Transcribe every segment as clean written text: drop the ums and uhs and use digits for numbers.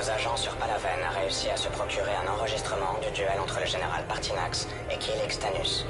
nos agents sur Palaven a réussi à se procurer un enregistrement du duel entre le général Partinax et Kilix Tanus.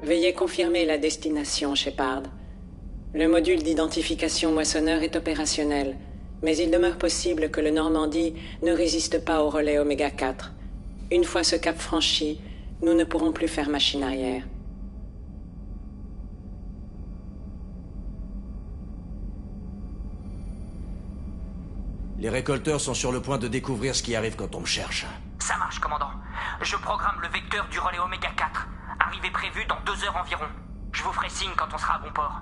Veuillez confirmer la destination, Shepard. Le module d'identification moissonneur est opérationnel, mais il demeure possible que le Normandie ne résiste pas au relais Oméga 4. Une fois ce cap franchi, nous ne pourrons plus faire machine arrière. Les récolteurs sont sur le point de découvrir ce qui arrive quand on me cherche. Ça marche, commandant. Je programme le vecteur du relais Oméga 4. Arrivée prévue dans 2 heures environ. Je vous ferai signe quand on sera à bon port.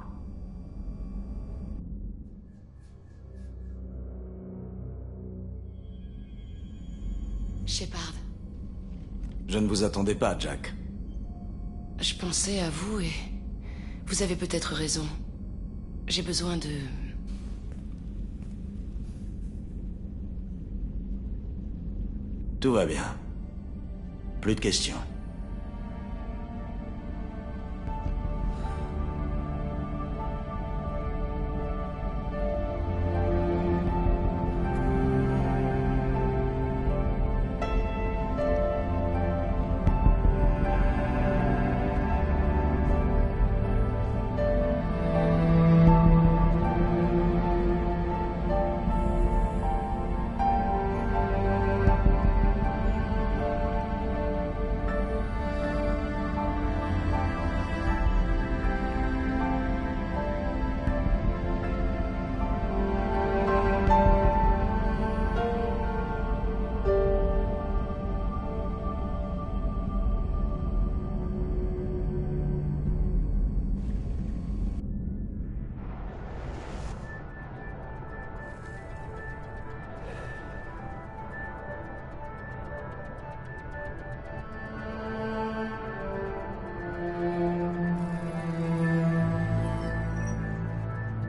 Shepard. Je ne vous attendais pas, Jack. Je pensais à vous et... Vous avez peut-être raison. J'ai besoin de... Tout va bien. Plus de questions.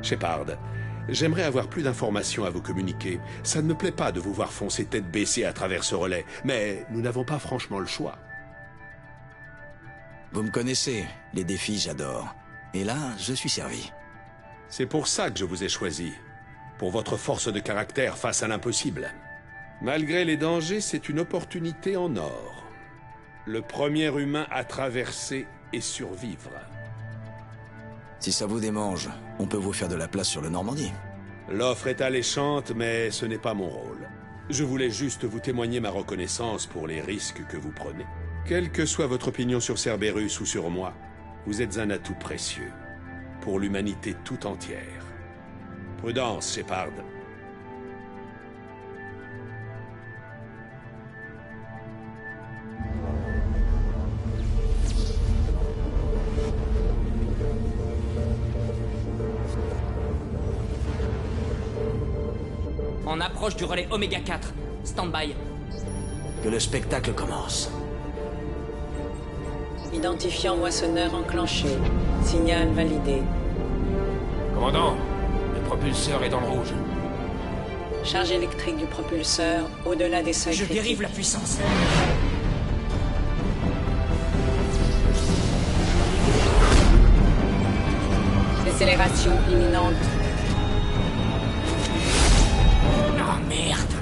Shepard, j'aimerais avoir plus d'informations à vous communiquer. Ça ne me plaît pas de vous voir foncer tête baissée à travers ce relais, mais nous n'avons pas franchement le choix. Vous me connaissez, les défis j'adore. Et là, je suis servi. C'est pour ça que je vous ai choisi. Pour votre force de caractère face à l'impossible. Malgré les dangers, c'est une opportunité en or. Le premier humain à traverser et survivre. Si ça vous démange, on peut vous faire de la place sur le Normandie. L'offre est alléchante, mais ce n'est pas mon rôle. Je voulais juste vous témoigner ma reconnaissance pour les risques que vous prenez. Quelle que soit votre opinion sur Cerberus ou sur moi, vous êtes un atout précieux. Pour l'humanité tout entière. Prudence, Shepard. On approche du relais Oméga 4. Stand-by. Que le spectacle commence. Identifiant moissonneur enclenché. Signal validé. Commandant, le propulseur est dans le rouge. Charge électrique du propulseur au-delà des seuils Je critiques. dérive la puissance. Décélération imminente. Ah merde.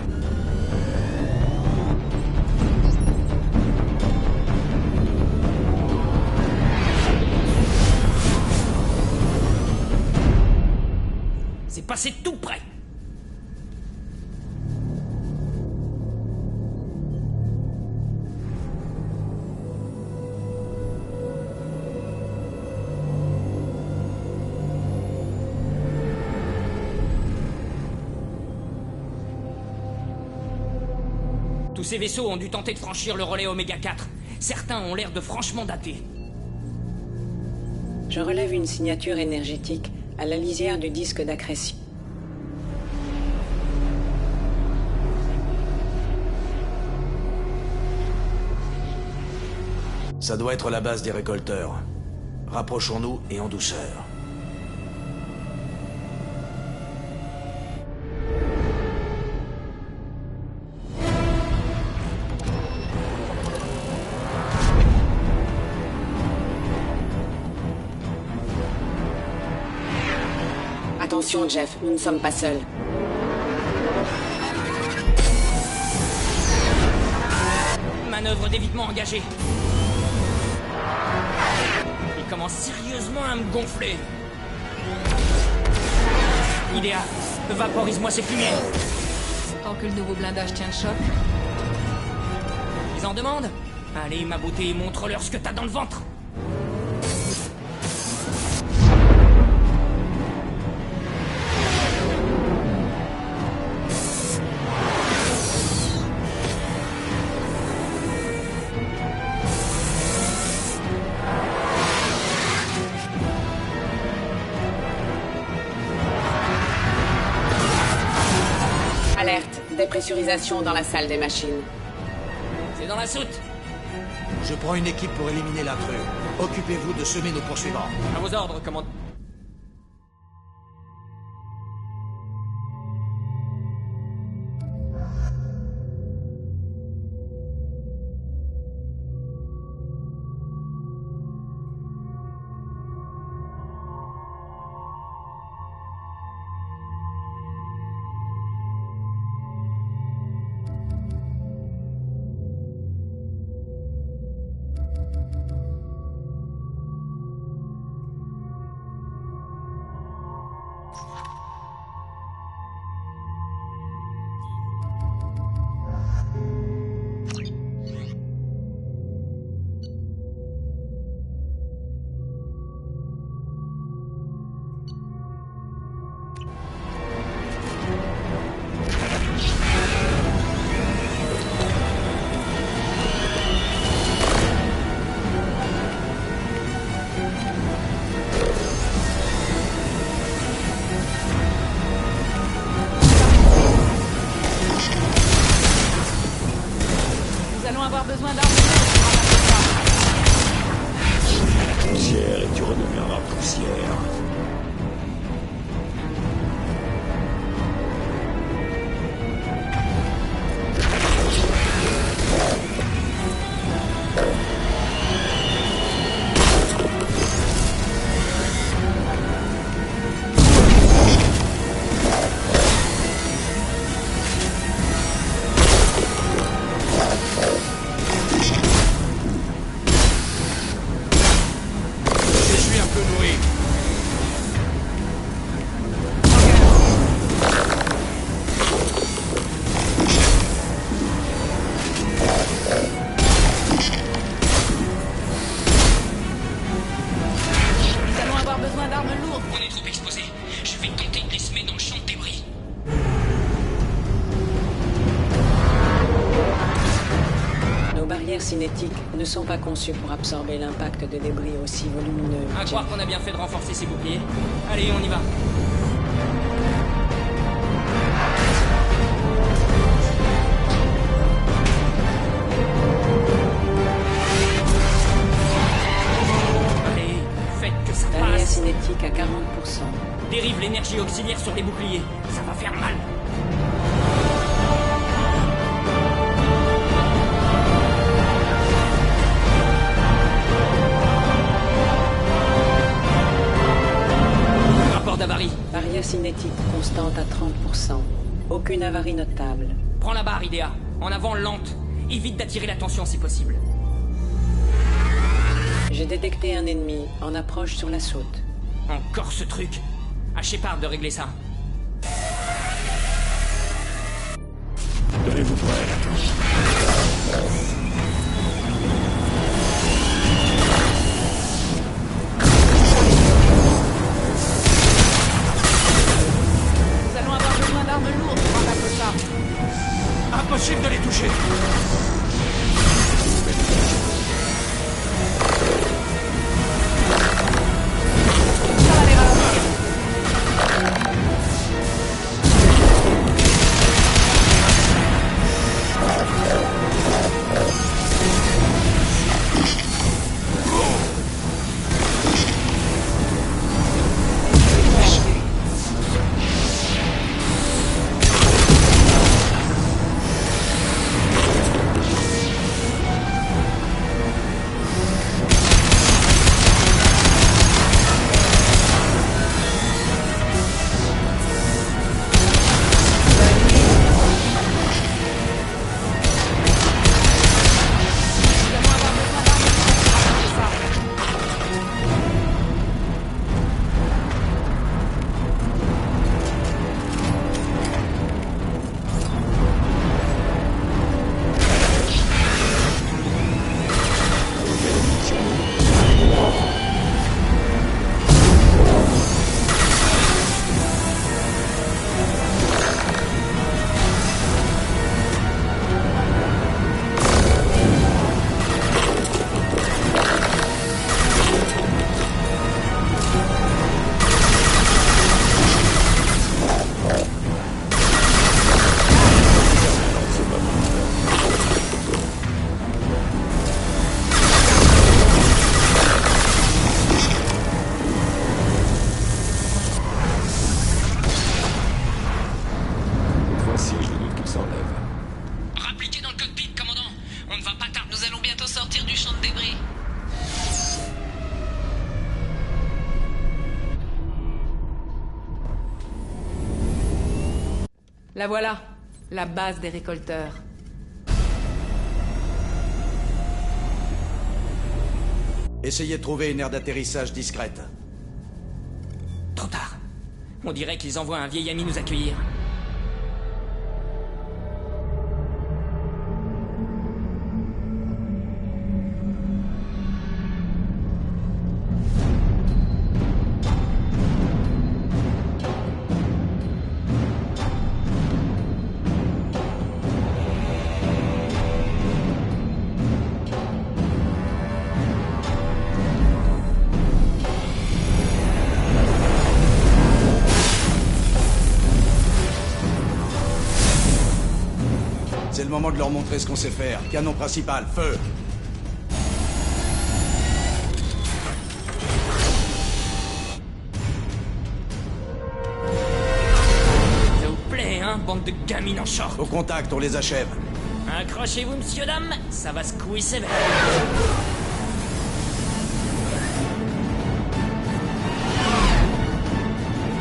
C'est passé tout près. Tous ces vaisseaux ont dû tenter de franchir le relais Oméga 4. Certains ont l'air de franchement datés. Je relève une signature énergétique à la lisière du disque d'accrétion. Ça doit être la base des récolteurs. Rapprochons-nous et en douceur. Attention, Jeff, nous ne sommes pas seuls. Manœuvre d'évitement engagée. Il commence sérieusement à me gonfler. Idéa, vaporise-moi ces fumiers. Tant que le nouveau blindage tient le choc. Ils en demandent? Allez, ma beauté, montre-leur ce que t'as dans le ventre. Alerte, dépressurisation dans la salle des machines. C'est dans la soute. Je prends une équipe pour éliminer l'intrus. Occupez-vous de semer nos poursuivants. À vos ordres, commandant. Nous allons avoir besoin d'armes. Poussière et tu redeviendras poussière. Je suis un peu nourri. Nous allons avoir besoin d'armes lourdes. On est trop exposés. Je vais tenter de les semer dans le champ de débris. Nos barrières cinétiques ne sont pas conçues pour absorber l'impact de débris aussi volumineux. À croire qu'on a bien fait de renforcer ces boucliers. Allez, on y va. Allez, faites que ça Barrière passe. cinétique à 40%. Dérive l'énergie auxiliaire sur les boucliers. Ça va faire mal. d'avarie. Barrière cinétique constante à 30%. Aucune avarie notable. Prends la barre, Idea. En avant, lente. Évite d'attirer l'attention si possible. J'ai détecté un ennemi en approche sur la soute. Encore ce truc. À Shepard de régler ça. Tenez-vous prêts. Nous allons avoir besoin d'armes lourdes pour abattre ça. Impossible de les toucher. Ça va les ralentir. Voici, je doute qu'il s'enlève. Rappliquez dans le cockpit, commandant. On ne va pas tarder. Nous allons bientôt sortir du champ de débris. La voilà. La base des récolteurs. Essayez de trouver une aire d'atterrissage discrète. Trop tard. On dirait qu'ils envoient un vieil ami nous accueillir. C'est le moment de leur montrer ce qu'on sait faire. Canon principal, feu! Ça vous plaît, hein, bande de gamines en short? Au contact, on les achève. Accrochez-vous, monsieur, dame. Ça va secouer sévère.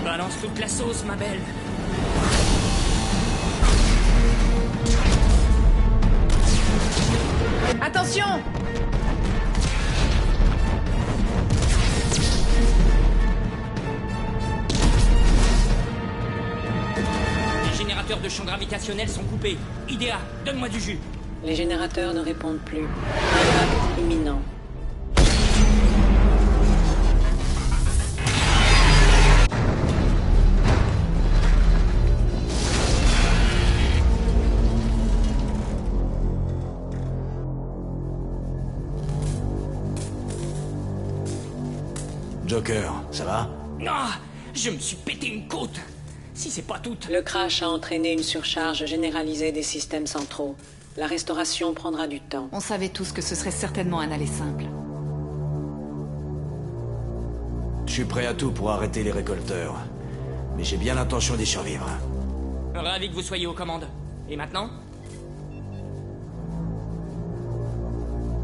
Balance toute la sauce, ma belle. Attention! Les générateurs de champ gravitationnel sont coupés. Idea, donne-moi du jus. Les générateurs ne répondent plus. Impact imminent. Joker, ça va? Ah, je me suis pété une côte. Si c'est pas toute. Le crash a entraîné une surcharge généralisée des systèmes centraux. La restauration prendra du temps. On savait tous que ce serait certainement un aller simple. Je suis prêt à tout pour arrêter les récolteurs. Mais j'ai bien l'intention d'y survivre. Ravi que vous soyez aux commandes. Et maintenant?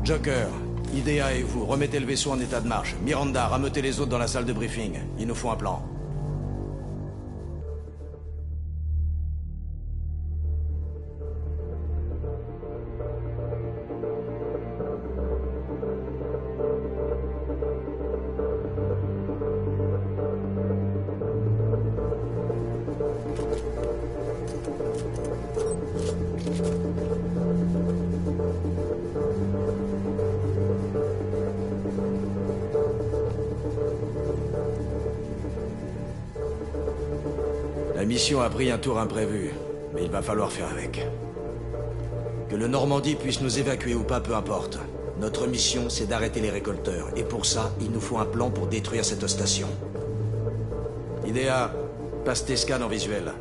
Joker, Idea et vous, remettez le vaisseau en état de marche. Miranda, rameutez les autres dans la salle de briefing. Il nous faut un plan. La mission a pris un tour imprévu, mais il va falloir faire avec. Que le Normandie puisse nous évacuer ou pas, peu importe. Notre mission, c'est d'arrêter les récolteurs, et pour ça, il nous faut un plan pour détruire cette station. Idea, passe tes scans en visuel.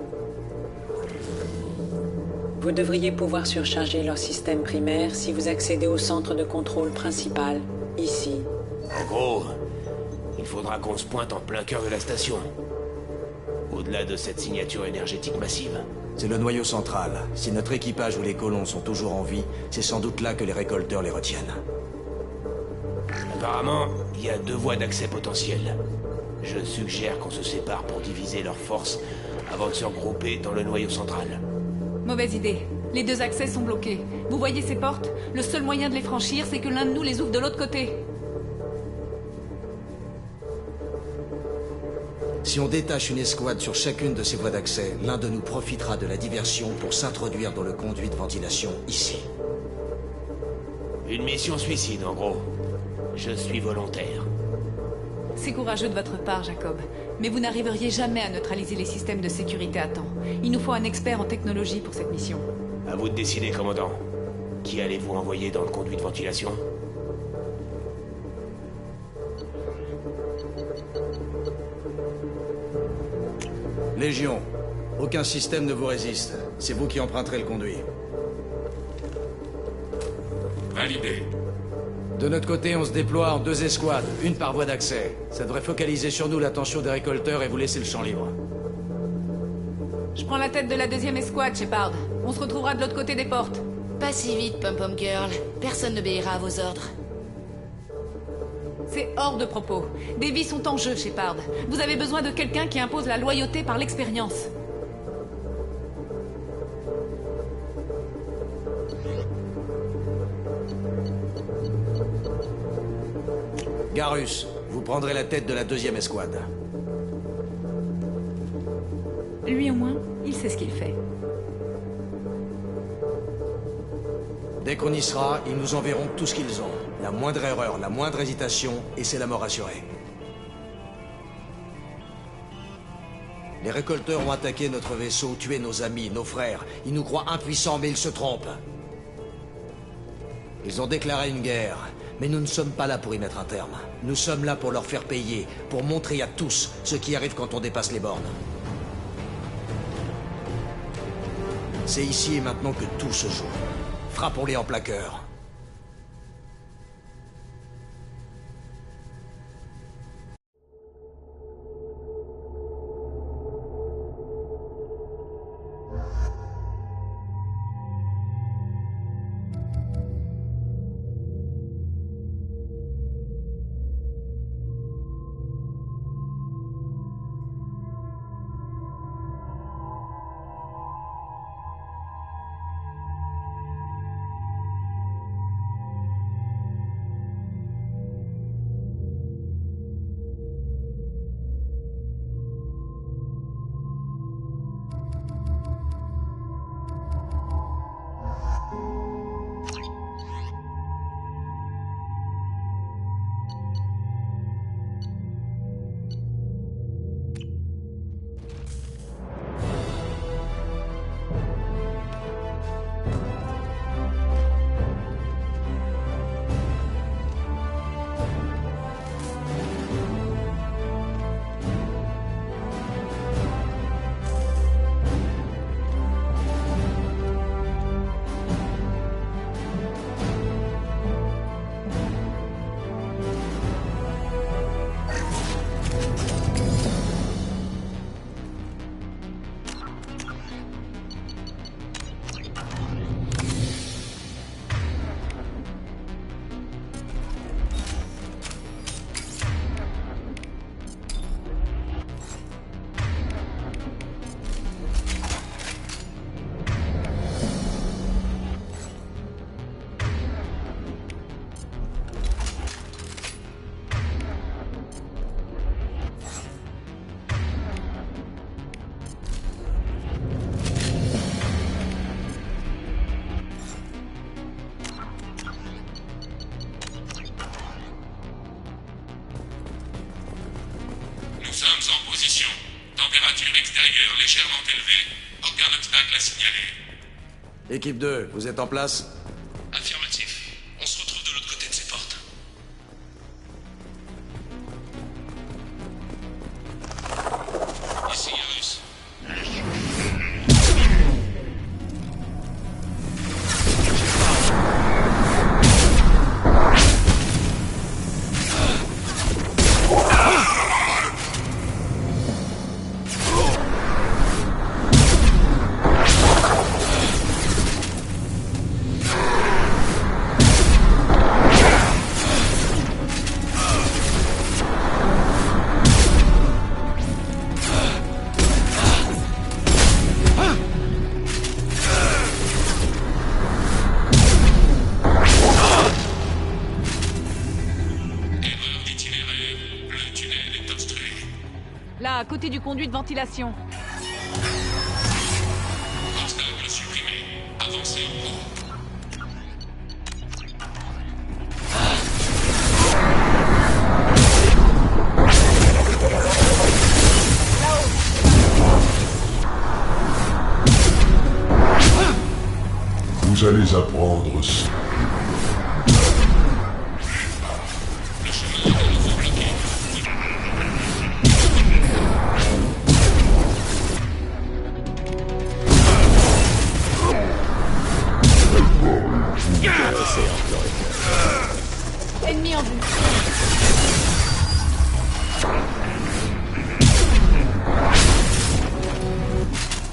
Vous devriez pouvoir surcharger leur système primaire si vous accédez au centre de contrôle principal, ici. En gros, il faudra qu'on se pointe en plein cœur de la station. Au-delà de cette signature énergétique massive. C'est le noyau central. Si notre équipage ou les colons sont toujours en vie, c'est sans doute là que les récolteurs les retiennent. Apparemment, il y a 2 voies d'accès potentielles. Je suggère qu'on se sépare pour diviser leurs forces avant de se regrouper dans le noyau central. Mauvaise idée. Les 2 accès sont bloqués. Vous voyez ces portes? Le seul moyen de les franchir, c'est que l'un de nous les ouvre de l'autre côté. Si on détache une escouade sur chacune de ces voies d'accès, l'un de nous profitera de la diversion pour s'introduire dans le conduit de ventilation, ici. Une mission suicide, en gros. Je suis volontaire. C'est courageux de votre part, Jacob. Mais vous n'arriveriez jamais à neutraliser les systèmes de sécurité à temps. Il nous faut un expert en technologie pour cette mission. À vous de décider, commandant. Qui allez-vous envoyer dans le conduit de ventilation? Légion, aucun système ne vous résiste. C'est vous qui emprunterez le conduit. Validé. De notre côté, on se déploie en 2 escouades, une par voie d'accès. Ça devrait focaliser sur nous l'attention des récolteurs et vous laisser le champ libre. Je prends la tête de la 2e escouade, Shepard. On se retrouvera de l'autre côté des portes. Pas si vite, Pom-Pom Girl. Personne n'obéira à vos ordres. C'est hors de propos. Des vies sont en jeu, Shepard. Vous avez besoin de quelqu'un qui impose la loyauté par l'expérience. Garus, vous prendrez la tête de la 2e escouade. Lui au moins, il sait ce qu'il fait. Dès qu'on y sera, ils nous enverront tout ce qu'ils ont. La moindre erreur, la moindre hésitation, et c'est la mort assurée. Les récolteurs ont attaqué notre vaisseau, tué nos amis, nos frères. Ils nous croient impuissants, mais ils se trompent. Ils ont déclaré une guerre, mais nous ne sommes pas là pour y mettre un terme. Nous sommes là pour leur faire payer, pour montrer à tous ce qui arrive quand on dépasse les bornes. C'est ici et maintenant que tout se joue. Frappons-les en plein cœur. légèrement élevé. Aucun obstacle à signaler. Équipe 2, vous êtes en place? Affirmatif. On se retrouve de l'autre côté de ces portes. Ici Garus. Là, à côté du conduit de ventilation. Obstacle supprimé. Avancez en cours. Vous allez apprendre ça. Ennemi en vue.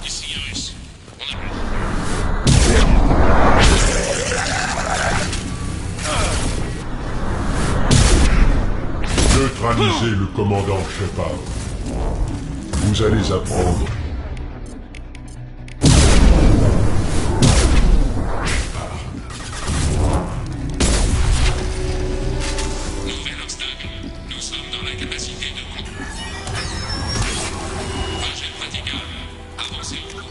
Ici Garus. Neutralisez le commandant Shepard. Vous allez apprendre. Nouvel obstacle. Nous sommes dans l'incapacité de trajet praticable. Avancez en cours.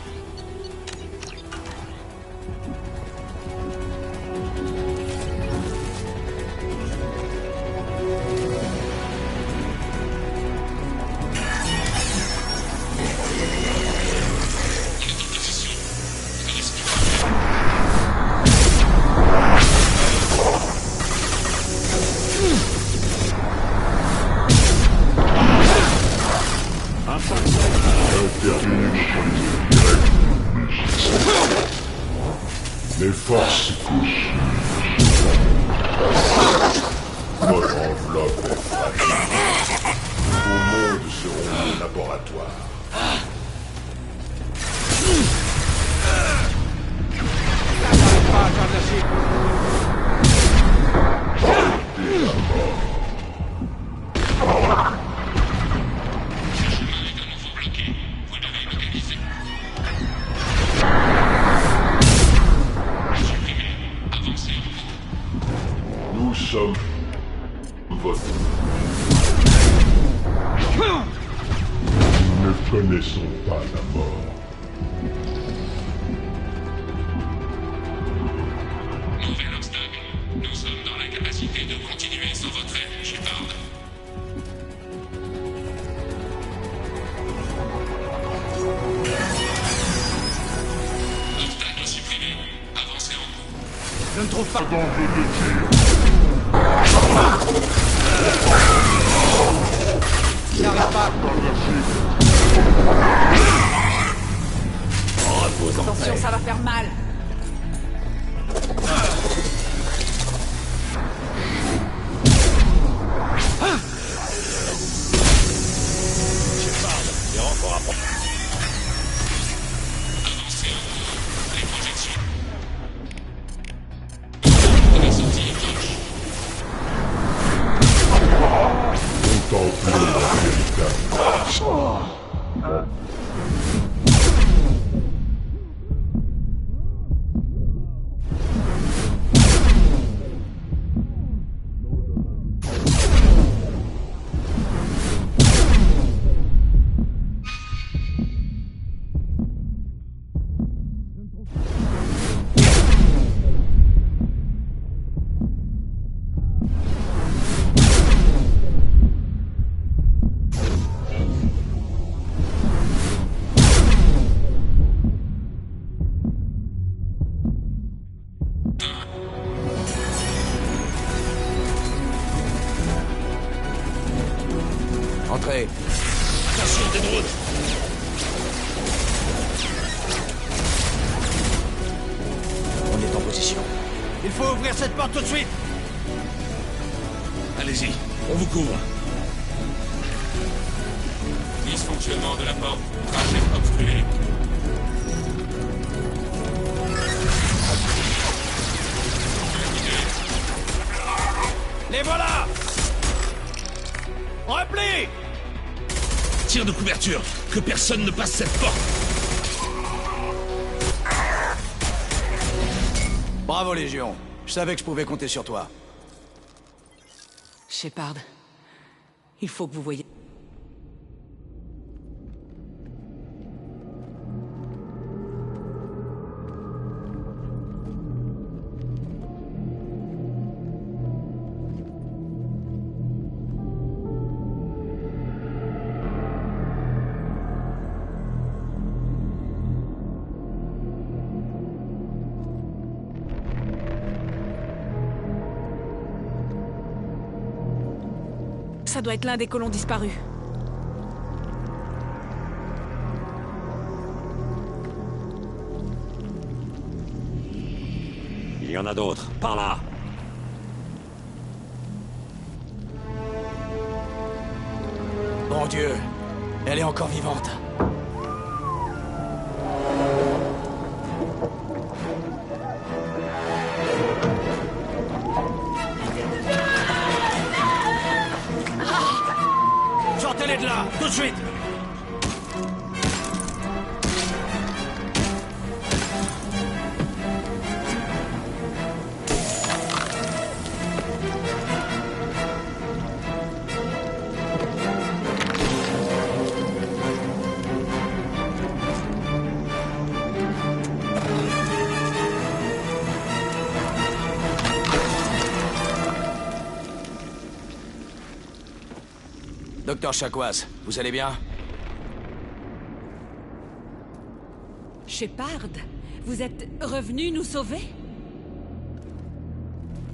Les forces couchent. Votre enveloppe est fragile. Vos mondes seront nos laboratoires. Portez la mort. Nous sommes votre. Nous ne connaissons pas la mort. Nouvel obstacle. Nous sommes dans l'incapacité de continuer sans votre aide, Shepard. Obstacle supprimé. Avancez en cours. Je ne trouve pas... D'enjeu de tir. Il n'arrive pas. Attention, ça va faire mal. Avancez en cours. Les projections. La sortie est proche. Contemplez la véritable. faut ouvrir cette porte tout de suite! Allez-y, on vous couvre. Dysfonctionnement de la porte. Trajet obstrué. Les voilà! Repli! Tir de couverture. Que personne ne passe cette porte. Bravo, Légion. Je savais que je pouvais compter sur toi. Shepard, il faut que vous voyiez... Ça doit être l'un des colons disparus. Il y en a d'autres. Par là. Mon Dieu, elle est encore vivante. Sortez-les de là, tout de suite! Docteur Chakwas, vous allez bien? Shepard, vous êtes revenu nous sauver?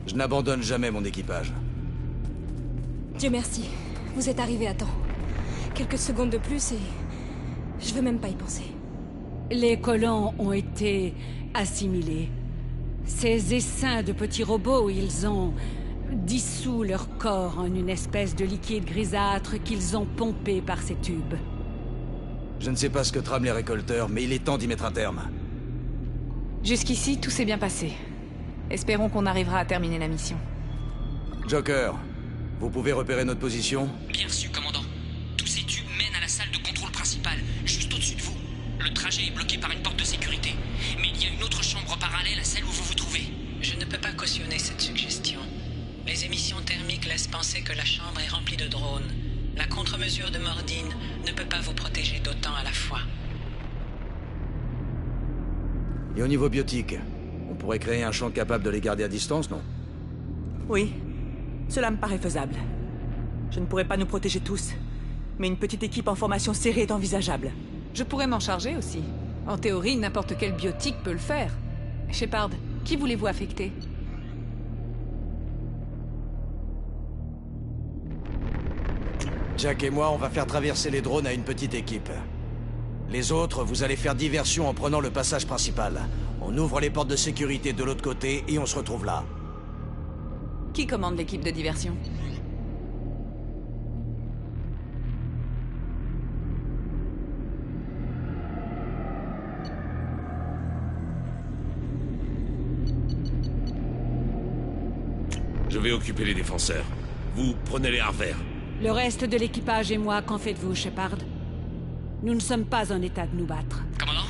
Je n'abandonne jamais mon équipage. Dieu merci, vous êtes arrivé à temps. Quelques secondes de plus et... je veux même pas y penser. Les colons ont été assimilés. Ces essaims de petits robots, ils ont dissous leur corps en une espèce de liquide grisâtre qu'ils ont pompé par ces tubes. Je ne sais pas ce que trament les récolteurs, mais il est temps d'y mettre un terme. Jusqu'ici, tout s'est bien passé. Espérons qu'on arrivera à terminer la mission. Joker, vous pouvez repérer notre position? Bien reçu, commandant. Tous ces tubes mènent à la salle de contrôle principale, juste au-dessus de vous. Le trajet est bloqué par une porte de sécurité. Mais il y a une autre chambre parallèle à celle où vous vous trouvez. Je ne peux pas cautionner cette suggestion. Les émissions thermiques laissent penser que la chambre est remplie de drones. La contre-mesure de Mordine ne peut pas vous protéger d'autant à la fois. Et au niveau biotique, on pourrait créer un champ capable de les garder à distance, non? Oui, cela me paraît faisable. Je ne pourrais pas nous protéger tous, mais une petite équipe en formation serrée est envisageable. Je pourrais m'en charger aussi. En théorie, n'importe quel biotique peut le faire. Shepard, qui voulez-vous affecter? Jack et moi, on va faire traverser les drones à une petite équipe. Les autres, vous allez faire diversion en prenant le passage principal. On ouvre les portes de sécurité de l'autre côté et on se retrouve là. Qui commande l'équipe de diversion? Je vais occuper les défenseurs. Vous prenez les arvers. Le reste de l'équipage et moi, qu'en faites-vous, Shepard? Nous ne sommes pas en état de nous battre. Commandant,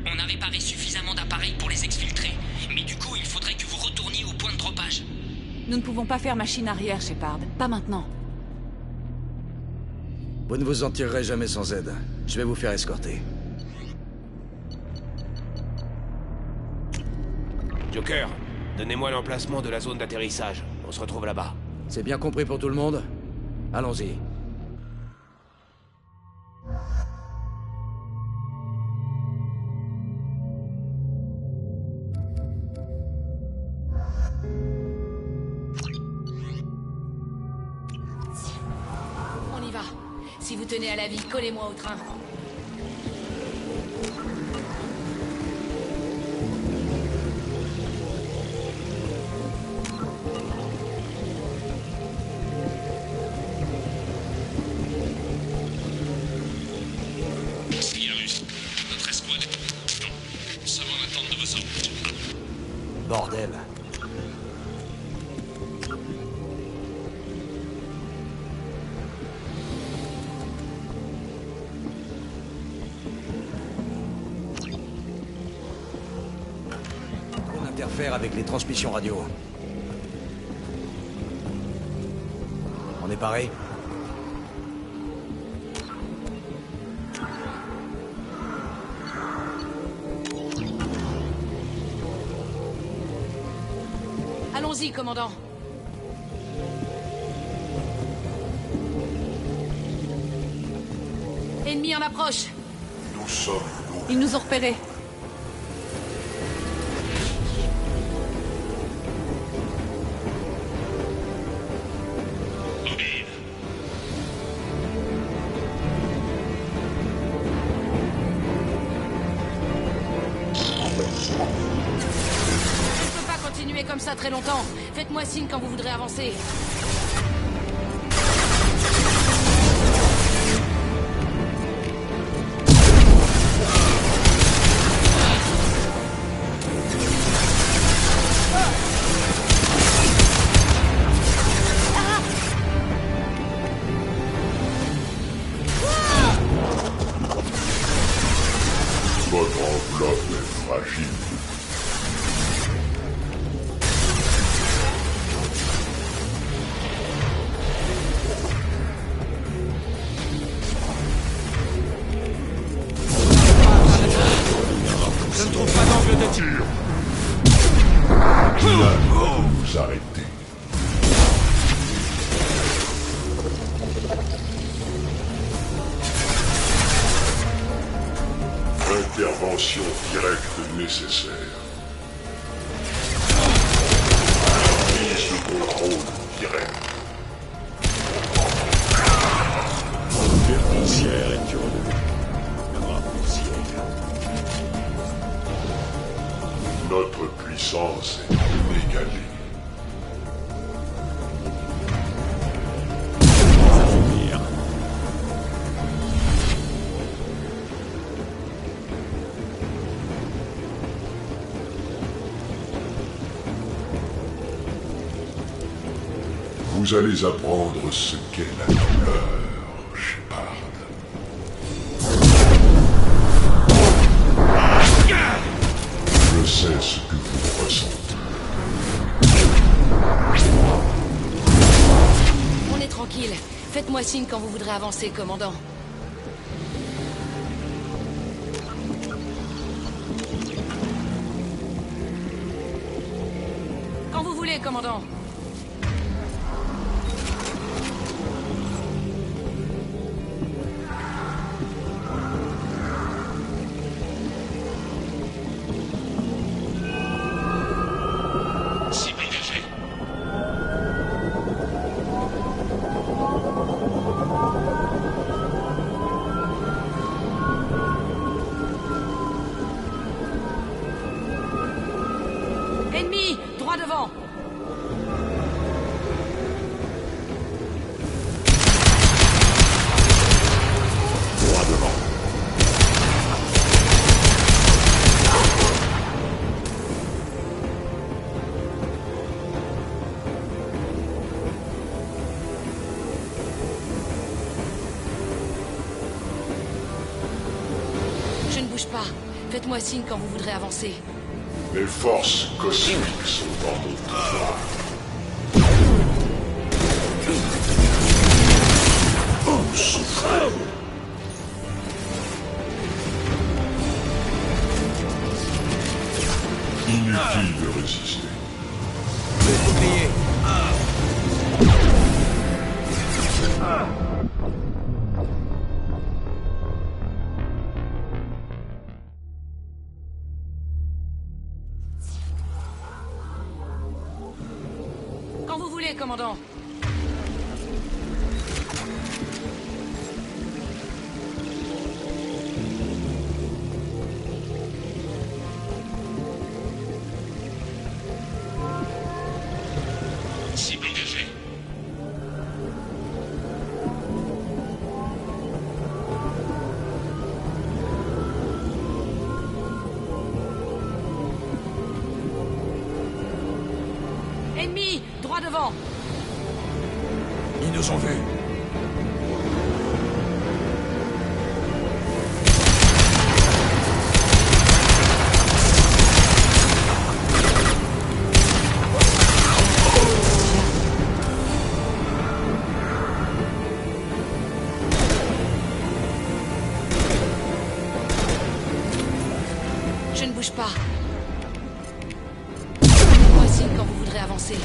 on a réparé suffisamment d'appareils pour les exfiltrer. Mais du coup, il faudrait que vous retourniez au point de dropage. Nous ne pouvons pas faire machine arrière, Shepard. Pas maintenant. Vous ne vous en tirerez jamais sans aide. Je vais vous faire escorter. Joker, donnez-moi l'emplacement de la zone d'atterrissage. On se retrouve là-bas. C'est bien compris pour tout le monde? Allons-y. On y va. Si vous tenez à la vie, collez-moi au train. Bordel. On interfère avec les transmissions radio. On est paré? Allons-y, commandant. Ennemi en approche. Nous sommes nous. Ils nous ont repérés. Comme ça très longtemps. Faites-moi signe quand vous voudrez avancer. Votre enveloppe est fragile. Je ne trouve pas d'angle de tir. Rien ne peut nous arrêter. Intervention directe nécessaire. Prise de contrôle direct. Poussière est revenu. Poussière. Notre puissance est inégalée. Vous allez apprendre ce qu'est la douleur, Shepard. Je sais ce que vous ressentez. On est tranquille. Faites-moi signe quand vous voudrez avancer, commandant. Quand vous voulez, commandant. Ennemi, droit devant. Droit devant. Je ne bouge pas. Faites-moi signe quand vous voudrez avancer. Les forces cosmiques sont en mon pouvoir. Vous souffrez. Inutile de résister. Les boucliers. Quand vous voulez, commandant. Cible engagée. Ennemi! Droit devant! Ils nous ont vus. Je ne bouge pas. Faites-moi signe quand vous voudrez avancer.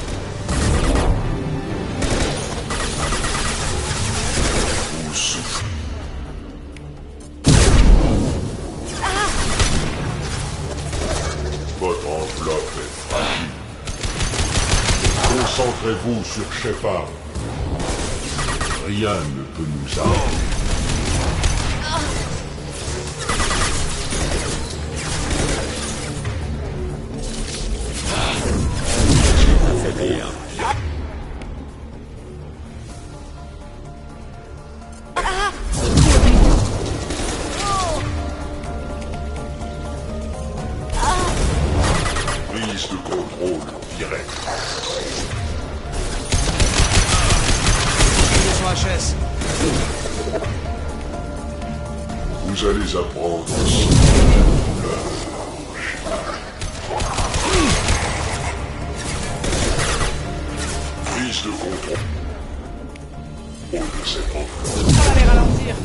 Vous soufflez. Votre enveloppe est fragile. Concentrez-vous sur Shepard. Rien ne peut nous arrêter. Affaiblir. Prise de contrôle direct. Sur HS. Vous allez apprendre prise de contrôle. De cette enveloppe. Ça va les ralentir.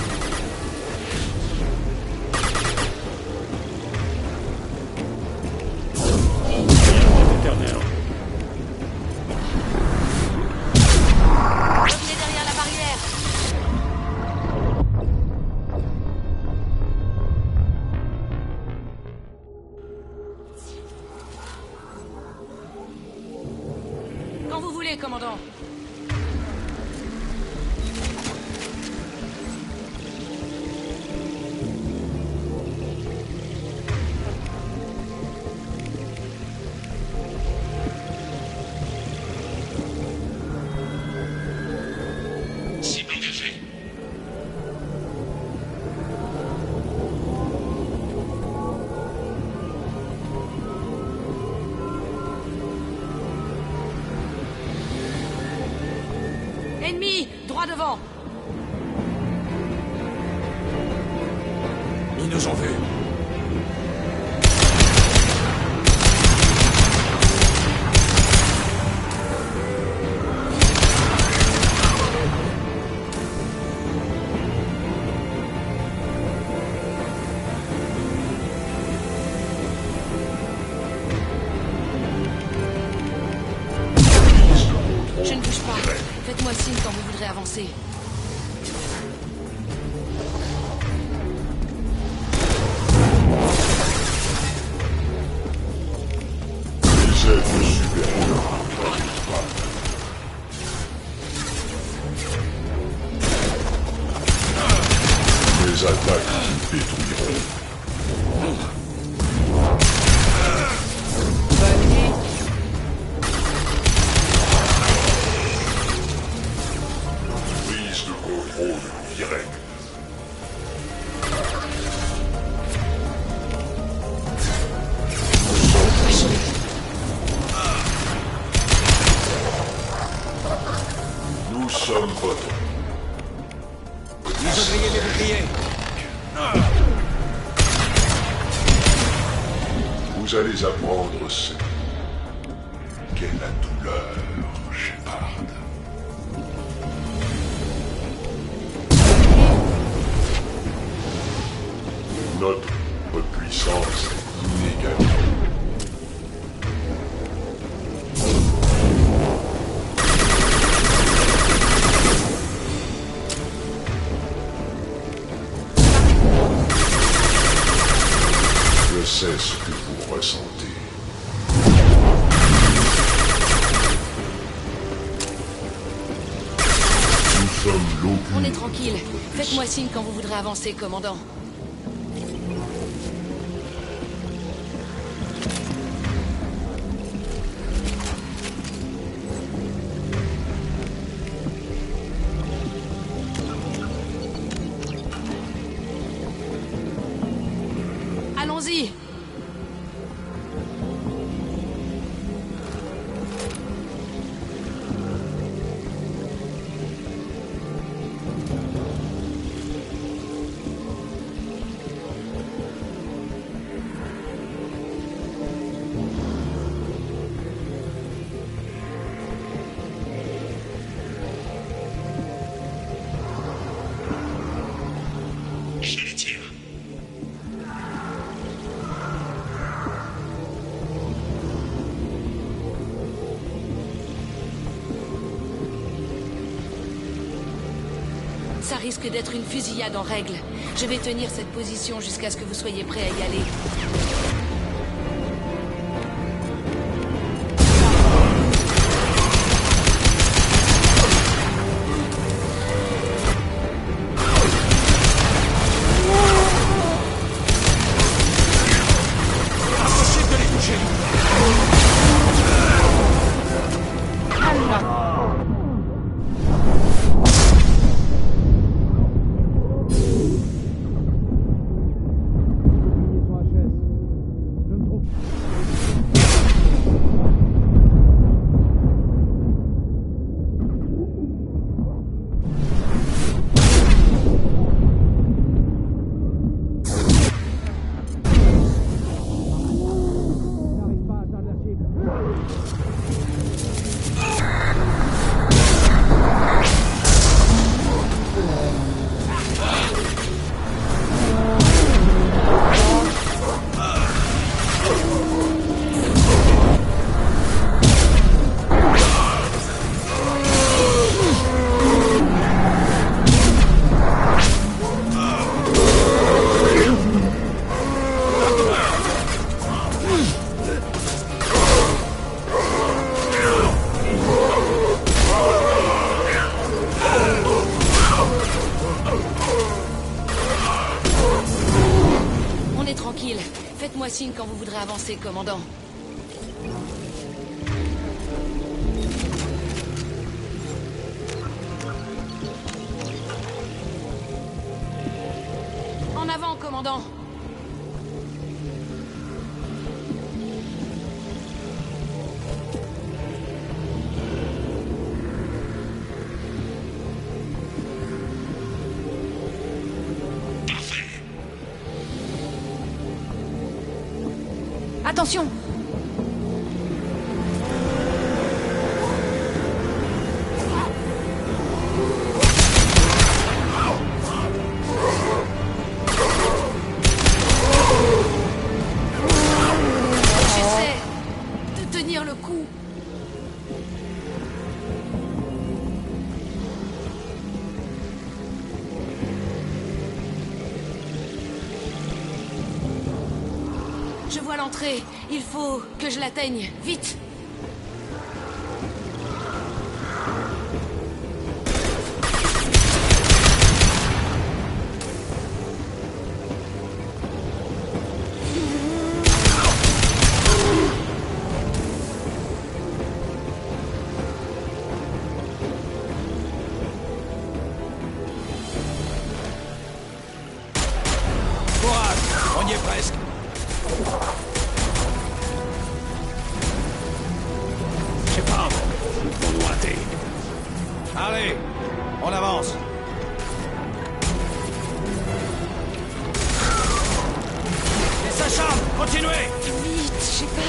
Éternel. Revenez derrière la barrière! Quand vous voulez, commandant. Cible engagée. Ennemi! Droit devant! Ils nous ont vus. Je ne bouge pas. Faites-moi signe quand vous voudrez avancer. Les êtres supérieurs. Les attaques nous détruiront. Prise de contrôle direct. Nous sommes votre. Ils ont grillé les boucliers. Vous allez apprendre ce qu'est la douleur, Shepard. Notre puissance est inégalée. Je sais ce que vous ressentez. Nous sommes l'eau On est pure. tranquille. Faites-moi signe quand vous voudrez avancer, commandant. Allons-y! risque d'être une fusillade en règle. Je vais tenir cette position jusqu'à ce que vous soyez prêts à y aller. Faites-moi signe quand vous voudrez avancer, commandant. En avant, commandant. Attention! J'essaie de tenir le coup. Je vois l'entrée. Il faut que je l'atteigne. Vite! Courage! On y est presque! Allez, on avance. Et ça charme, continuez. Vite, Shepard.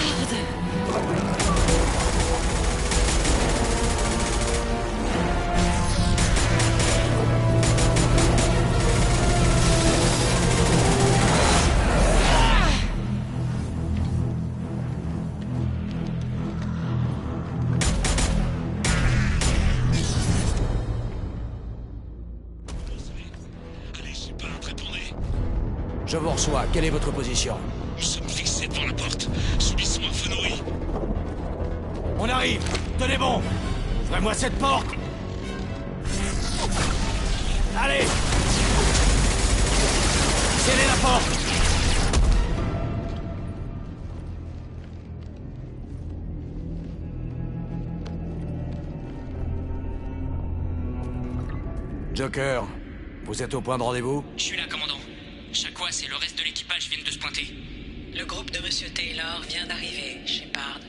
Je vous reçois. Quelle est votre position? Nous sommes fixés devant la porte. Subissons un feu nourri. On arrive. Tenez bon. Ouvrez-moi cette porte. Allez. Scellez la porte. Joker, vous êtes au point de rendez-vous? Je suis là, commandant. Chakwas et le reste de l'équipage viennent de se pointer. Le groupe de Monsieur Taylor vient d'arriver, Shepard.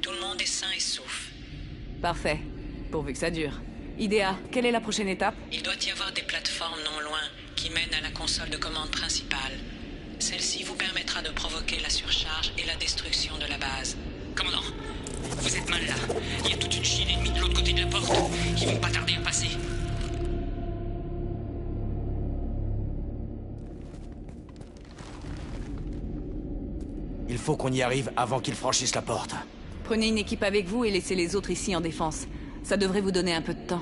Tout le monde est sain et sauf. Parfait. Pourvu que ça dure. Idea, quelle est la prochaine étape? Il doit y avoir des plateformes non loin qui mènent à la console de commande principale. Celle-ci vous permettra de provoquer la surcharge et la destruction de la base. Commandant, vous êtes mal là. Il y a toute une chienne ennemie de l'autre côté de la porte. Ils vont pas tarder à passer. Il faut qu'on y arrive avant qu'ils franchissent la porte. Prenez une équipe avec vous et laissez les autres ici en défense. Ça devrait vous donner un peu de temps.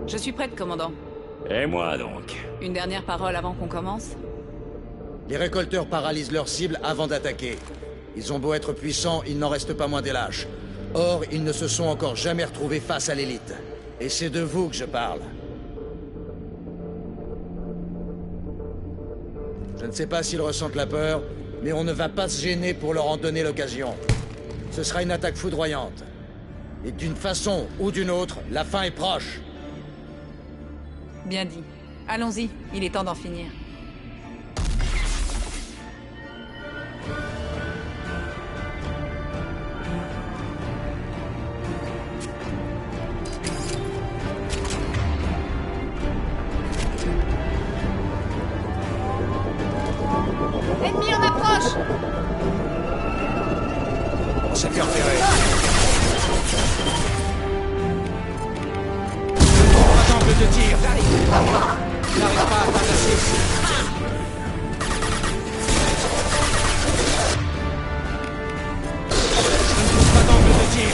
Je suis prête, commandant. Et moi donc? Une dernière parole avant qu'on commence? Les récolteurs paralysent leurs cibles avant d'attaquer. Ils ont beau être puissants, il n'en reste pas moins des lâches. Or, ils ne se sont encore jamais retrouvés face à l'élite. Et c'est de vous que je parle. Je ne sais pas s'ils ressentent la peur, mais on ne va pas se gêner pour leur en donner l'occasion. Ce sera une attaque foudroyante. Et d'une façon ou d'une autre, la fin est proche. Bien dit. Allons-y, il est temps d'en finir. Ennemi en approche! On s'est fait repérer. Pas d'angle de tir. J'arrive pas à atteindre la cible. Je ne trouve pas d'angle de tir.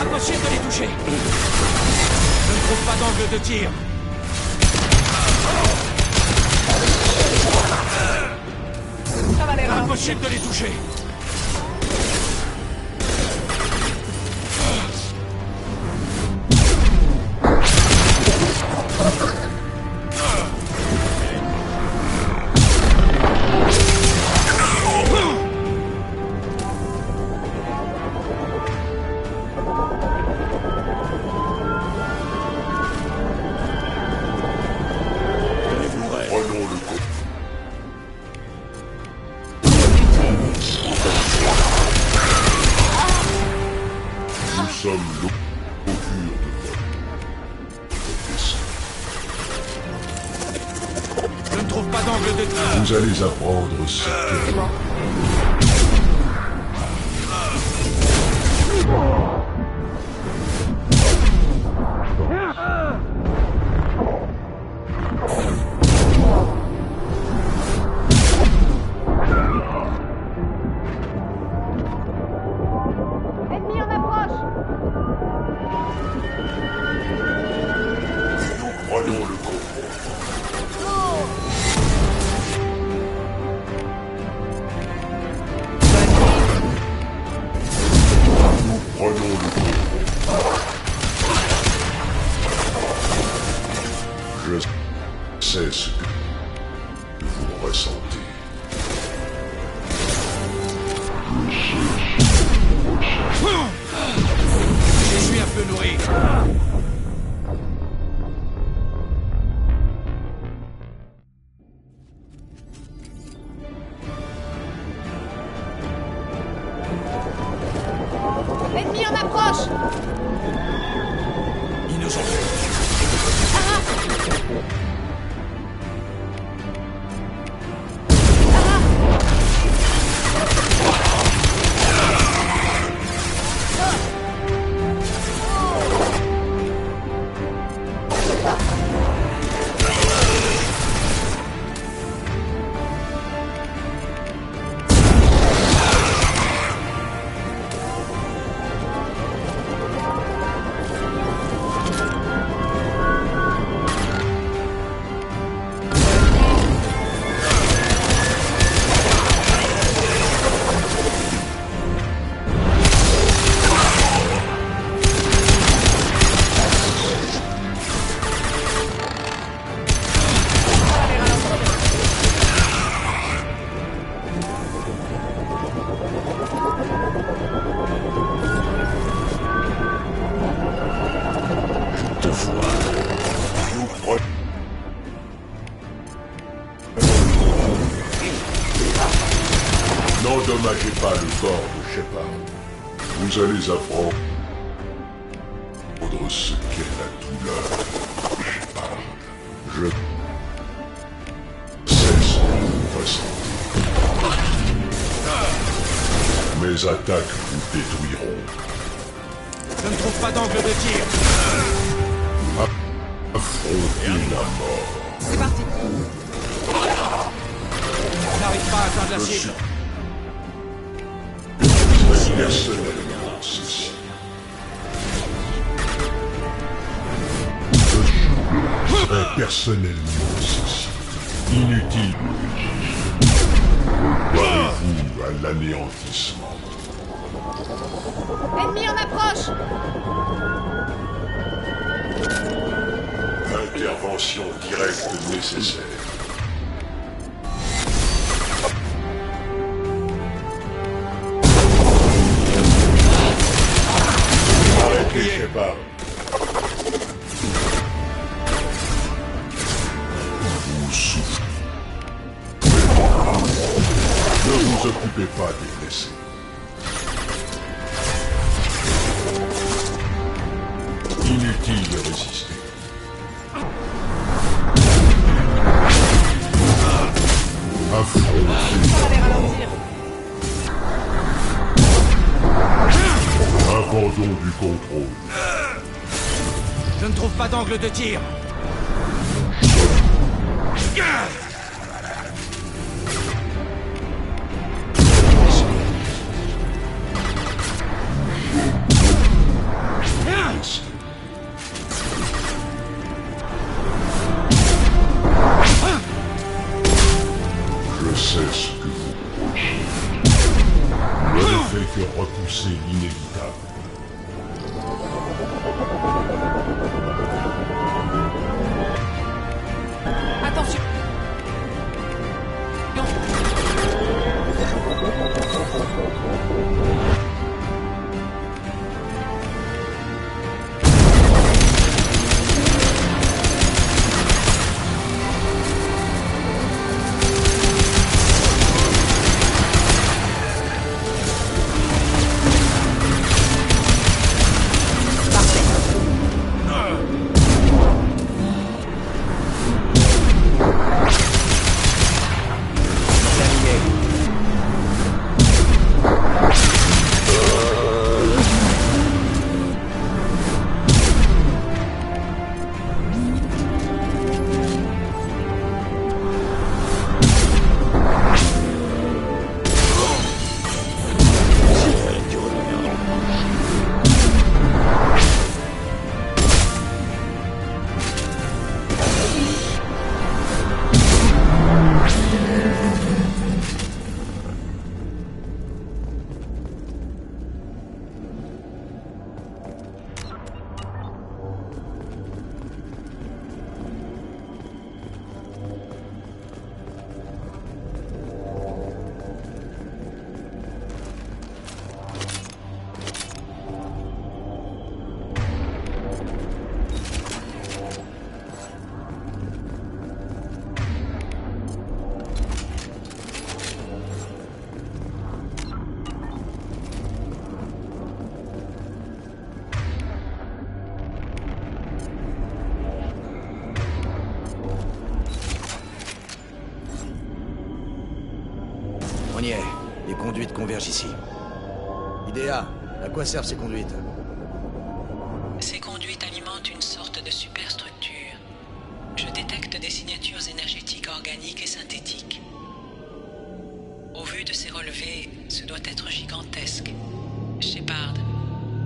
Impossible de les toucher. Je ne trouve pas d'angle de tir. Impossible de les toucher. Nous sommes l'augure de votre Je ne trouve pas d'angle de tir. Vous allez apprendre ce qu'est. Ennemi en approche! Nous prenons le contrôle. Nous prenons le contrôle. Je sais ce que vous ressentez. Je suis un peu nourri. Ennemi en approche! Ils nous ont fait. N'endommagez pas le corps de Shepard. Vous allez apprendre ce qu'est la douleur de Shepard. Je sais ce que vous ressentez. Mes attaques vous détruiront. Je ne trouve pas d'angle de tir. Affrontez la mort. C'est parti. On n'arrive pas à atteindre la cible. Personnellement, ceci. Je serai personnellement ceci. Inutile. Préparez-vous à l'anéantissement. Ennemi en approche! Intervention directe nécessaire. Arrêtez, Shepard. Vous souffrez. Ne vous occupez pas des blessés. Inutile de résister. Abandon du contrôle. Je ne trouve pas d'angle de tir. Je sais ce que vous prochez. Je ne fais que repousser l'inévitable. Attention. On y est. Les conduites convergent ici. Idea, à quoi servent ces conduites? Ces conduites alimentent une sorte de superstructure. Je détecte des signatures énergétiques organiques et synthétiques. Au vu de ces relevés, ce doit être gigantesque. Shepard,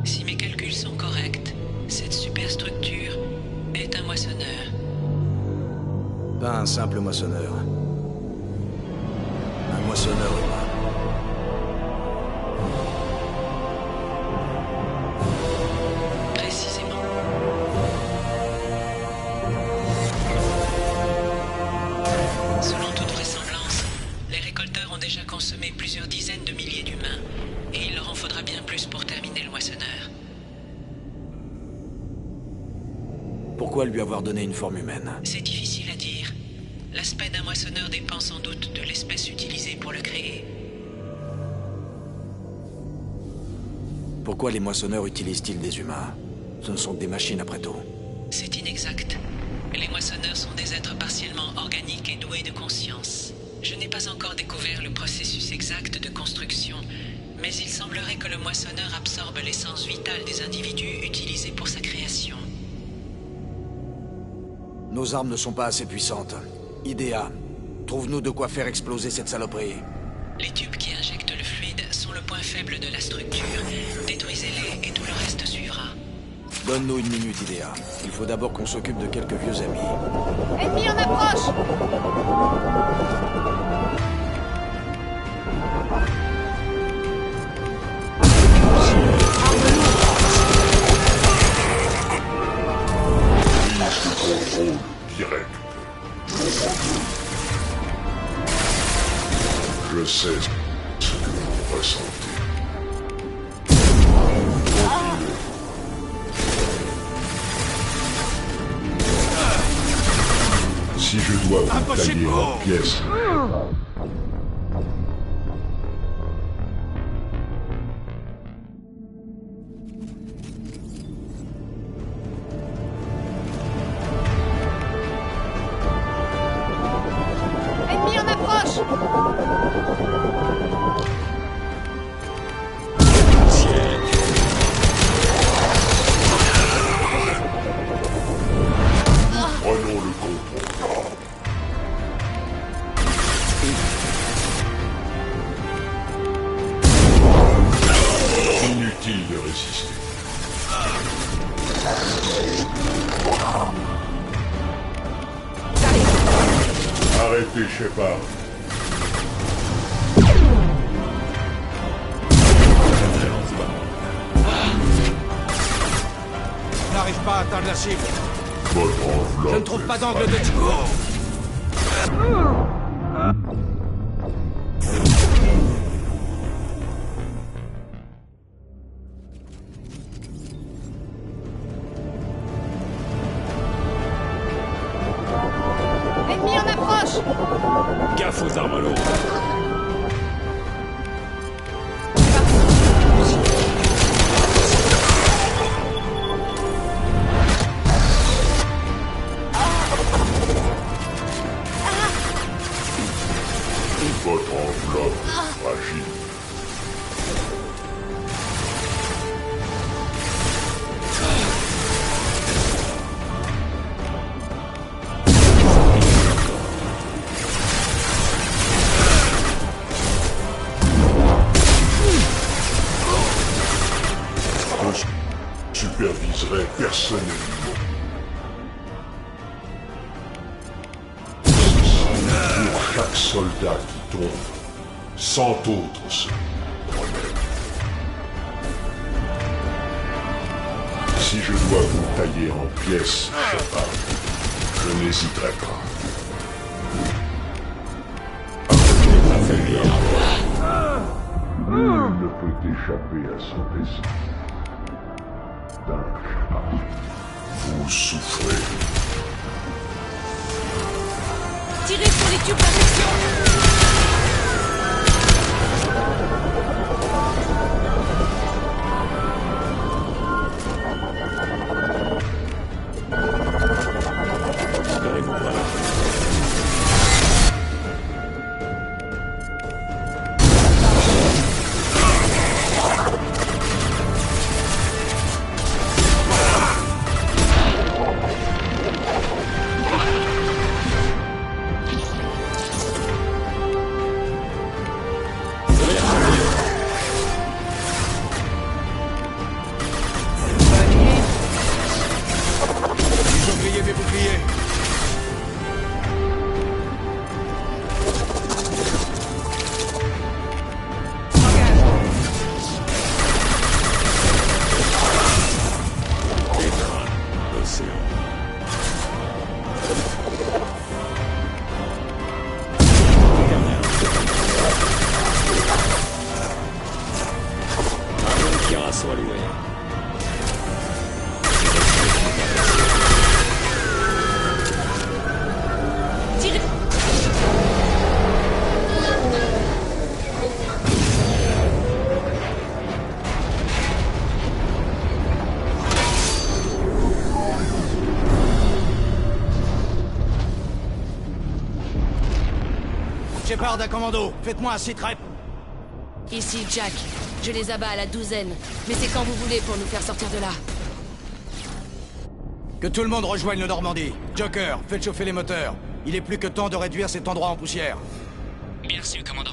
si mes calculs sont corrects, cette superstructure est un moissonneur. Pas un simple moissonneur. Un moissonneur humain. Précisément. Selon toute vraisemblance, les récolteurs ont déjà consommé plusieurs dizaines de milliers d'humains, et il leur en faudra bien plus pour terminer le moissonneur. Pourquoi lui avoir donné une forme humaine? C'est difficile à dire. L'aspect d'un moissonneur dépend sans doute de l'espèce utilisée pour le créer. Pourquoi les moissonneurs utilisent-ils des humains? Ce ne sont que des machines après tout. C'est inexact. Les moissonneurs sont des êtres partiellement organiques et doués de conscience. Je n'ai pas encore découvert le processus exact de construction, Mais il semblerait que le moissonneur absorbe l'essence vitale des individus utilisés pour sa création. Nos armes ne sont pas assez puissantes. Idea, trouve-nous de quoi faire exploser cette saloperie. Les tubes qui injectent le fluide sont le point faible de la structure. Détruisez-les et tout le reste suivra. Donne-nous une minute, Idea. Il faut d'abord qu'on s'occupe de quelques vieux amis. Ennemi en approche! Contrôle direct. Je sais ce que vous ressentez. Si je dois vous tailler en pièces... Ennemi en approche! Prenons le contrôle. Inutile de résister. Arrêtez, Shepard. On n'arrive pas à atteindre la cible. Votre enveloppe. Je ne trouve pas d'angle de tir. Ennemi en approche! Gaffe aux armes lourdes. Votre enveloppe est fragile. Je superviserai personnellement. Pour chaque soldat qui tombe, 100 autres se relèvent. Si je dois vous tailler en pièces, Shepard, je n'hésiterai pas. Nul ne peut échapper à son destin. Vous souffrez. Tirez sur les tubes d'injection! Espérez-vous pas. Shepard à commando, faites-moi un sitrep. Ici, Jack. Je les abats à la douzaine. Mais c'est quand vous voulez pour nous faire sortir de là. Que tout le monde rejoigne le Normandie. Joker, faites chauffer les moteurs. Il est plus que temps de réduire cet endroit en poussière. Bien reçu, commandant.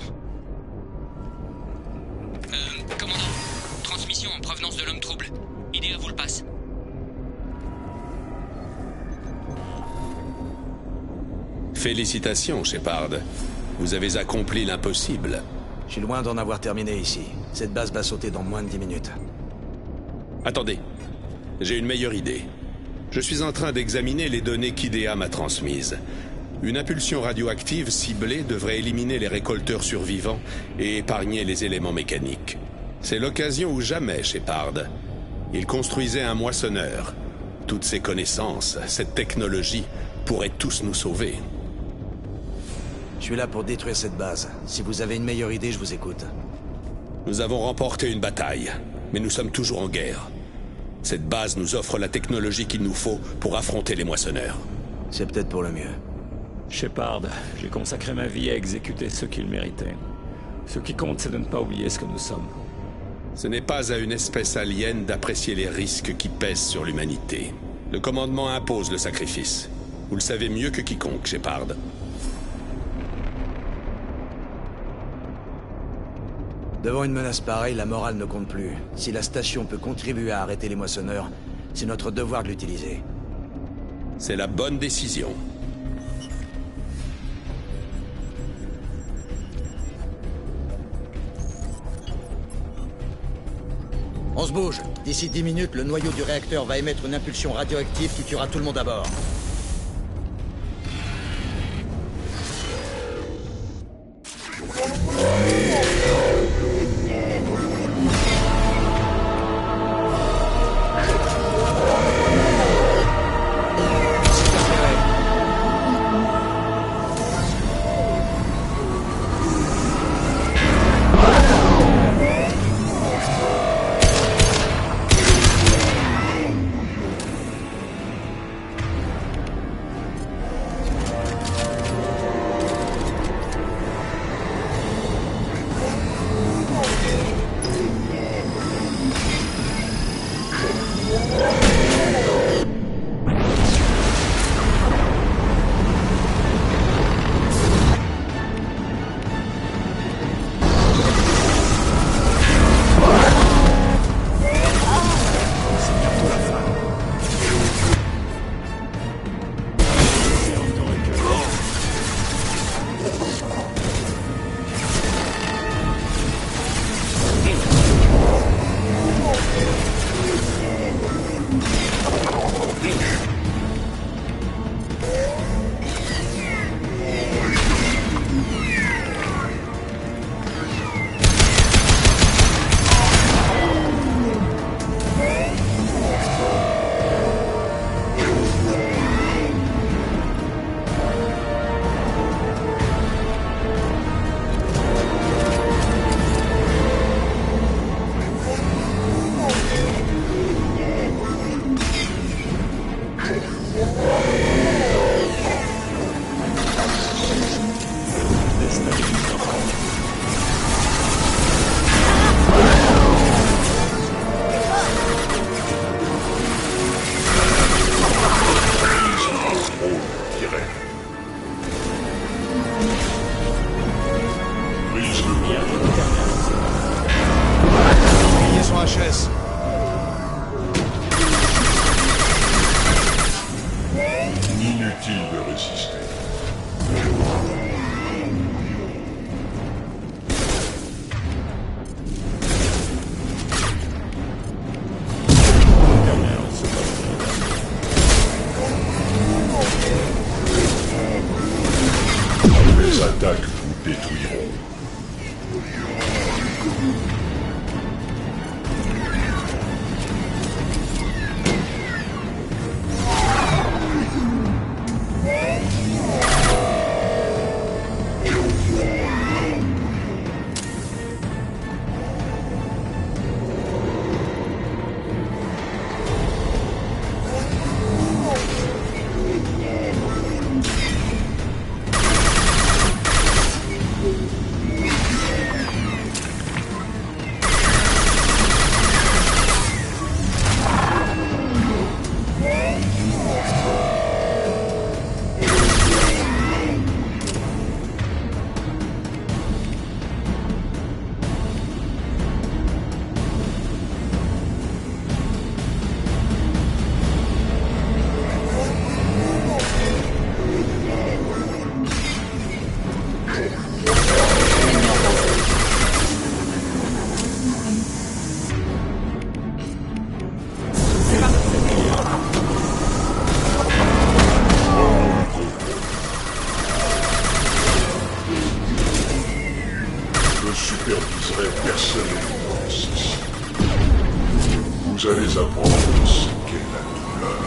Commandant, transmission en provenance de l'homme trouble. Idea vous le passe. Félicitations, Shepard. Vous avez accompli l'impossible. Je suis loin d'en avoir terminé ici. Cette base va sauter dans moins de 10 minutes. Attendez. J'ai une meilleure idée. Je suis en train d'examiner les données qu'IDEA m'a transmises. Une impulsion radioactive ciblée devrait éliminer les récolteurs survivants et épargner les éléments mécaniques. C'est l'occasion ou jamais, Shepard. Il construisait un moissonneur. Toutes ces connaissances, cette technologie, pourraient tous nous sauver. Je suis là pour détruire cette base. Si vous avez une meilleure idée, je vous écoute. Nous avons remporté une bataille, mais nous sommes toujours en guerre. Cette base nous offre la technologie qu'il nous faut pour affronter les moissonneurs. C'est peut-être pour le mieux. Shepard, j'ai consacré ma vie à exécuter ceux qui le méritaient. Ce qui compte, c'est de ne pas oublier ce que nous sommes. Ce n'est pas à une espèce alien d'apprécier les risques qui pèsent sur l'humanité. Le commandement impose le sacrifice. Vous le savez mieux que quiconque, Shepard. Devant une menace pareille, la morale ne compte plus. Si la station peut contribuer à arrêter les moissonneurs, c'est notre devoir de l'utiliser. C'est la bonne décision. On se bouge. D'ici 10 minutes, le noyau du réacteur va émettre une impulsion radioactive qui tuera tout le monde à bord. Ce qu'est la douleur.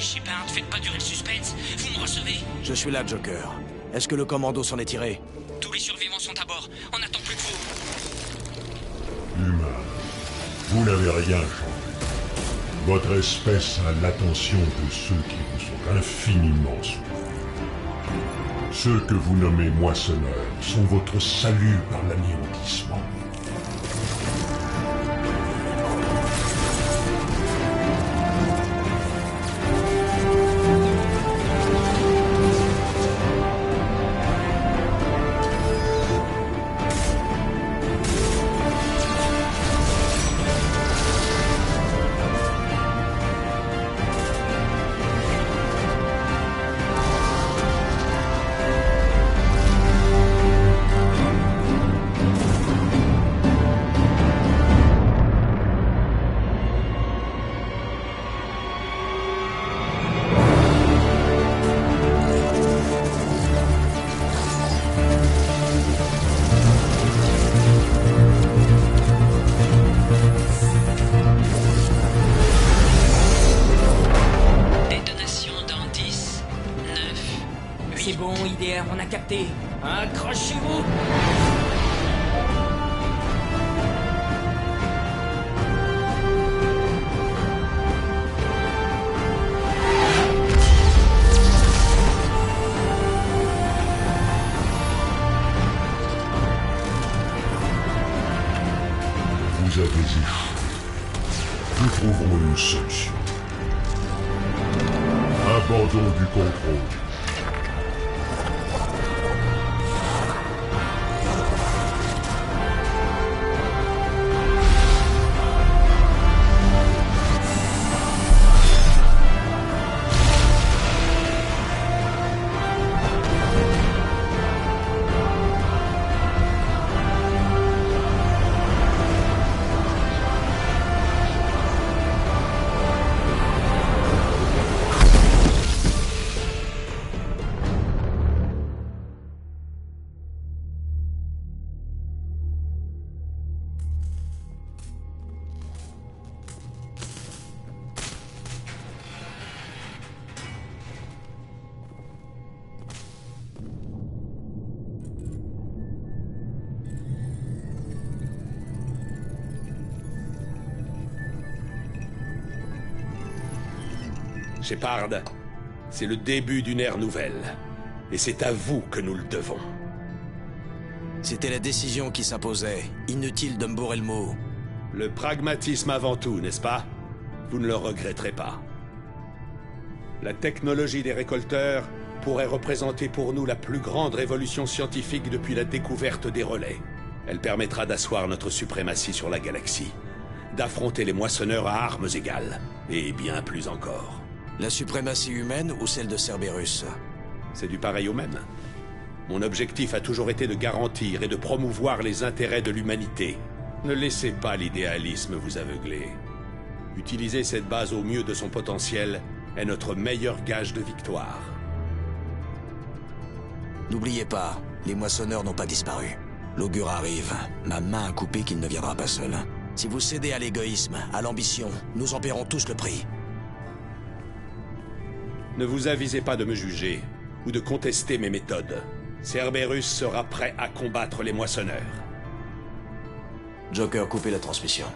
Shepard, faites pas durer le suspense. Vous me recevez? Je suis là, Joker. Est-ce que le commando s'en est tiré? Tous les survivants sont à bord. On n'attend plus que vous. Humain, vous n'avez rien changé. Votre espèce a l'attention de ceux qui vous sont infiniment soumis. Ceux que vous nommez moissonneurs sont votre salut par l'anéantissement. C'est bon, IDR, on a capté. Accrochez-vous! Vous avez échoué. Nous trouverons une solution. Abandon du contrôle. Shepard, c'est le début d'une ère nouvelle. Et c'est à vous que nous le devons. C'était la décision qui s'imposait. Inutile de me bourrer le mot. Le pragmatisme avant tout, n'est-ce pas? Vous ne le regretterez pas. La technologie des récolteurs pourrait représenter pour nous la plus grande révolution scientifique depuis la découverte des relais. Elle permettra d'asseoir notre suprématie sur la galaxie, d'affronter les moissonneurs à armes égales, et bien plus encore. La suprématie humaine ou celle de Cerberus? C'est du pareil au même. Mon objectif a toujours été de garantir et de promouvoir les intérêts de l'humanité. Ne laissez pas l'idéalisme vous aveugler. Utiliser cette base au mieux de son potentiel est notre meilleur gage de victoire. N'oubliez pas, les moissonneurs n'ont pas disparu. L'augure arrive. Ma main a coupé qu'il ne viendra pas seul. Si vous cédez à l'égoïsme, à l'ambition, nous en paierons tous le prix. Ne vous avisez pas de me juger ou de contester mes méthodes. Cerberus sera prêt à combattre les moissonneurs. Joker, coupez la transmission.